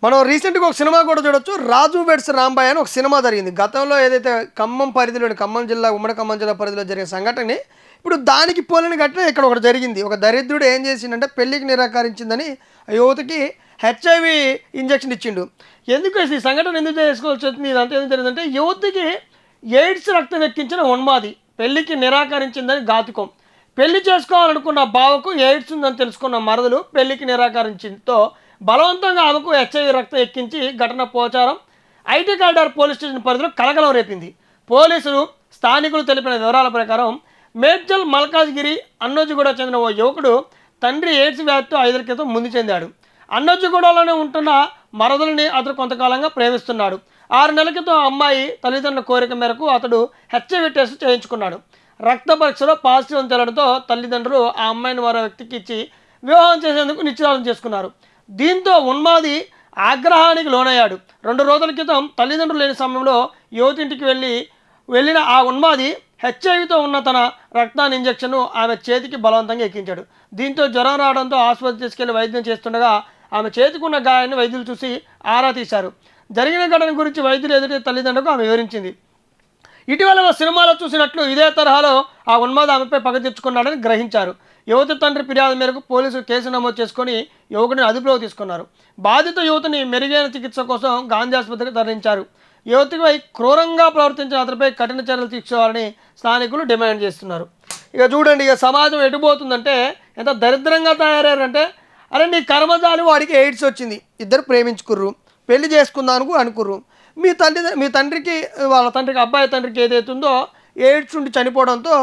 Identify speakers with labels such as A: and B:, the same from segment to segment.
A: మనం రీసెంట్గా ఒక సినిమా కూడా చూడొచ్చు. 'రాజు వెడ్స్ రాంబాయ్' అని ఒక సినిమా జరిగింది. గతంలో ఏదైతే ఖమ్మం పరిధిలోని ఖమ్మం జిల్లా ఉమ్మడి ఖమ్మం జిల్లా పరిధిలో జరిగిన సంఘటనని ఇప్పుడు దానికి పోలిన ఘటన ఇక్కడ ఒకటి జరిగింది. ఒక దరిద్రుడు ఏం చేసిండంటే పెళ్ళికి నిరాకరించిందని ఆ యువతికి హెచ్ఐవి ఇంజెక్షన్ ఇచ్చిండు. ఎందుకు ఈ సంఘటన ఎందుకు చేసుకోవాల్సి వచ్చింది, ఇదంతా ఎందుకు జరిగిందంటే యువతికి ఎయిడ్స్ రక్తం ఎక్కించిన ఉన్మాది పెళ్లికి నిరాకరించిందని ఘాతుకం. పెళ్లి చేసుకోవాలనుకున్న బావకు ఎయిడ్స్ ఉందని తెలుసుకున్న మరదలు పెళ్లికి నిరాకరించింతో బలవంతంగా ఆమెకు హెచ్ఐవి రక్తం ఎక్కించి ఘటన Pocharam IT corridor police station పరిధిలో కలకలం రేపింది. పోలీసులు స్థానికులు తెలిపిన వివరాల ప్రకారం మేడ్చల్ మల్కాజ్గిరి అన్నోజిగూడ చెందిన ఓ యువకుడు తండ్రి ఎయిడ్స్ వ్యాధితో 5 క్రితం మృతి చెందాడు. అన్నోజిగూడలోనే ఉంటున్న మరదలని అతడు కొంతకాలంగా ప్రేమిస్తున్నాడు. 6 నెలల క్రితం అమ్మాయి తల్లిదండ్రుల కోరిక మేరకు అతడు హెచ్ఐవి టెస్ట్ చేయించుకున్నాడు. రక్త పరీక్షలో పాజిటివ్ అని తేలడంతో తల్లిదండ్రులు ఆ అమ్మాయిని మరో వ్యక్తికి ఇచ్చి వివాహం చేసేందుకు నిశ్చితార్థం చేసుకున్నారు. దీంతో ఉన్మాది ఆగ్రహానికి లోనయ్యాడు. 2 రోజుల క్రితం తల్లిదండ్రులు లేని సమయంలో యువతింటికి వెళ్ళిన ఆ ఉన్మాది హెచ్ఐవితో ఉన్న తన రక్తాన్ని ఇంజెక్షన్ను ఆమె చేతికి బలవంతంగా ఎక్కించాడు. దీంతో జ్వరం రావడంతో ఆసుపత్రి తీసుకెళ్లి వైద్యం చేస్తుండగా ఆమె చేతికున్న గాయాన్ని వైద్యులు చూసి ఆరా తీశారు. జరిగిన ఘటన గురించి వైద్యులు ఎదుటి తల్లిదండ్రులకు ఆమె వివరించింది. ఇటీవల సినిమాలో చూసినట్లు ఇదే తరహాలో ఆ ఉన్మాద ఆమెపై పగ తీర్చుకున్నాడని గ్రహించారు. యువతి తండ్రి ఫిర్యాదు మేరకు పోలీసులు కేసు నమోదు చేసుకుని యువకుడిని అదుపులోకి తీసుకున్నారు. బాధిత యువతిని మెరుగైన చికిత్స కోసం గాంధీ ఆసుపత్రికి తరలించారు. యువతిపై క్రూరంగా ప్రవర్తించిన అతనిపై కఠిన చర్యలు తీసుకోవాలని స్థానికులు డిమాండ్ చేస్తున్నారు. ఇక చూడండి, ఇక సమాజం ఎటుపోతుందంటే ఎంత దరిద్రంగా తయారయ్యారంటే, అరే నీ కర్మజాలి వాడికి ఎయిడ్స్ వచ్చింది, ఇద్దరు ప్రేమించుకుర్రు, పెళ్లి చేసుకుందానికి అనుకుర్రు. మీ తండ్రికి వాళ్ళ తండ్రికి అబ్బాయి తండ్రికి ఏదైతే ఉందో ఎయిడ్స్ ఉండి చనిపోవడంతో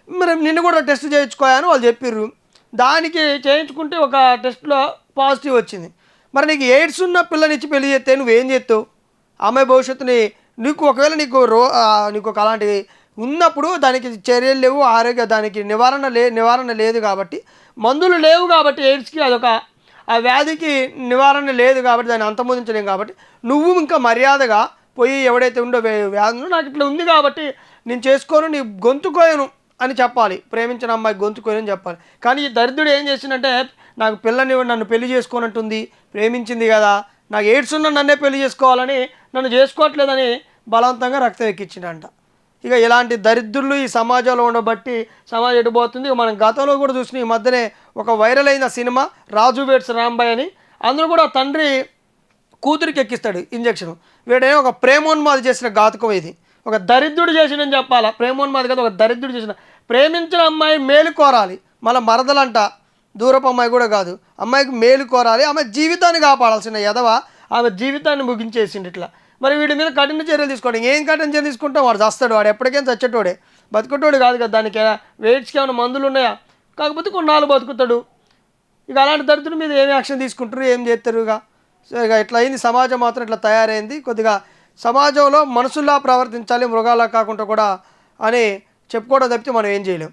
A: మరి నిన్ను కూడా టెస్ట్ చేయించుకోయని వాళ్ళు చెప్పిర్రు. దానికి చేయించుకుంటే ఒక టెస్ట్లో పాజిటివ్ వచ్చింది. మరి నీకు ఎయిడ్స్ ఉన్న పిల్లనిచ్చి పెళ్లి చేస్తే నువ్వేం చేస్తావు? అమ్మాయి భవిష్యత్తుని నీకు ఒకవేళ నీకు ఒక అలాంటివి ఉన్నప్పుడు దానికి చర్యలు లేవు, దానికి నివారణ లేదు కాబట్టి, మందులు లేవు కాబట్టి ఎయిడ్స్కి అదొక ఆ వ్యాధికి నివారణ లేదు కాబట్టి దాన్ని అంతమొదించలేం కాబట్టి నువ్వు ఇంకా మర్యాదగా పోయి ఎవడైతే ఉండో వ్యాధులు నాకు ఇట్లా ఉంది కాబట్టి నేను చేసుకోను, నీ గొంతుకోయను అని చెప్పాలి. ప్రేమించిన అమ్మాయి గొంతుకోయని చెప్పాలి. కానీ ఈ దరిద్రుడు ఏం చేసిందంటే, నాకు నన్ను పెళ్లి చేసుకోనంటుంది, ప్రేమించింది కదా, నాకు ఎయిడ్స్ ఉన్న నన్నే పెళ్లి చేసుకోవాలని నన్ను చేసుకోవట్లేదని బలవంతంగా రక్తం ఎక్కించిందంట. ఇక ఇలాంటి దరిద్రులు ఈ సమాజంలో ఉండబట్టి సమాజం ఎటుపోతుంది. మనం గతంలో కూడా చూసిన ఈ మధ్యనే ఒక వైరల్ అయిన సినిమా 'రాజు వెడ్స్ రాంబాయ్' అని, అందులో కూడా తండ్రి కూతురికి ఎక్కిస్తాడు ఇంజక్షన్. వీడేమో ఒక ప్రేమోన్మాది చేసిన ఘాతుకం. ఇది ఒక దరిద్రుడు చేసిందని చెప్పాలా, ప్రేమోన్మాది కదా, ఒక దరిద్రుడు చేసిన. ప్రేమించిన అమ్మాయి మేలు కోరాలి, మళ్ళీ మరదలంట దూరపు అమ్మాయి కూడా కాదు, అమ్మాయికి మేలు కోరాలి, ఆమె జీవితాన్ని కాపాడాల్సిన ఎదవ ఆమె జీవితాన్ని ముగించేసింది ఇట్లా. మరి వీడి మీద కఠిన చర్యలు తీసుకోవడం, ఏం కఠిన చర్యలు తీసుకుంటాం? వాడు చస్తాడు, వాడు ఎప్పటికైనా చచ్చేటోడే, బతుకుటోడు కాదు కదా. దానికి వెయిట్స్కి ఏమైనా మందులు ఉన్నాయా? కాకపోతే కొన్నాళ్ళు బతుకుతాడు. ఇక అలాంటి దరిద్రుల మీద ఏమి యాక్షన్ తీసుకుంటారు, ఏం చేస్తారు? ఇక ఇట్లా అయింది సమాజం, మాత్రం ఇట్లా తయారైంది. కొద్దిగా సమాజంలో మనుషుల్లా ప్రవర్తించాలి, మృగాలా కాకుండా కూడా అని చెప్పుకోవడం తప్పితే మనం ఏం చేయలేం.